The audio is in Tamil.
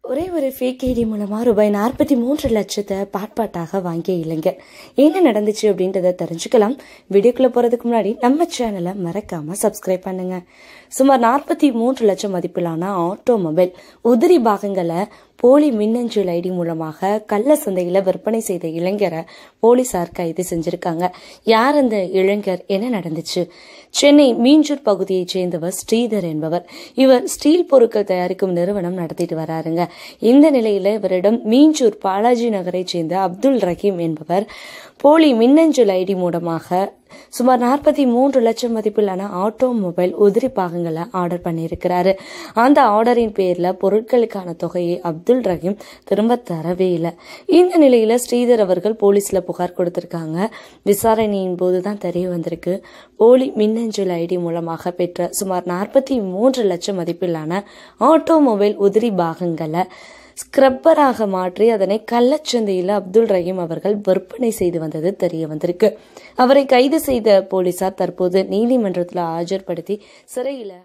ஒரே ஒரு ஃபேக் ஐடி மூலமா ரூபாய் 43 லட்சத்தை பாட்டாக வாங்கிய இளைஞர் என்ன நடந்துச்சு அப்படின்றத தெரிஞ்சுக்கலாம். வீடியோக்குள்ள போறதுக்கு முன்னாடி நம்ம சேனலை மறக்காம சப்ஸ்கிரைப் பண்ணுங்க. சுமார் 43 லட்சம் மதிப்பிலான ஆட்டோமொபைல் உதிரி பாகங்களை போலி மின்னஞ்சல் ஐடி மூலமாக கள்ள சந்தையில விற்பனை செய்த இளைஞரை போலீசார் கைது செஞ்சிருக்காங்க. யார் அந்த இளைஞர், என்ன நடந்துச்சு? சென்னை மீஞ்சூர் பகுதியைச் சேர்ந்தவர் ஸ்ரீதர் என்பவர். இவர் ஸ்டீல் பொருட்கள் தயாரிக்கும் நிறுவனம் நடத்திட்டு வராருங்க. இந்த நிலையில இவரிடம் மீஞ்சூர் பாலாஜி நகரை சேர்ந்த அப்துல் ரஹீம் என்பவர் போலி மின்னஞ்சல் ஐடி மூலமாக சுமார் 43 லட்சம் மதிப்பிலான ஆட்டோமொபைல் உதிரி பாகங்களை ஆர்டர் பண்ணியிருக்கிறாரு. அந்த ஆர்டரின் பேர்ல பொருட்களுக்கான தொகையை அப்துல் ரஹீம் திரும்ப தரவே இல்லை. இந்த நிலையில ஸ்ரீதர் அவர்கள் போலீஸ்ல புகார் கொடுத்திருக்காங்க. விசாரணையின் போதுதான் தெரிய வந்திருக்கு, போலி மின்னஞ்சல் ஐடி மூலமாக பெற்ற சுமார் 43 லட்சம் மதிப்பிலான ஆட்டோமொபைல் உதிரி பாகங்களை ஸ்கிரப்பராக மாற்றி அதனை கள்ளச்சந்தையில் அப்துல் ரஹீம் அவர்கள் விற்பனை செய்து வந்தது தெரிய வந்திருக்கு. அவரை கைது செய்த போலீசார் தற்போது நீதிமன்றத்தில் ஆஜர்படுத்தி சிறையில்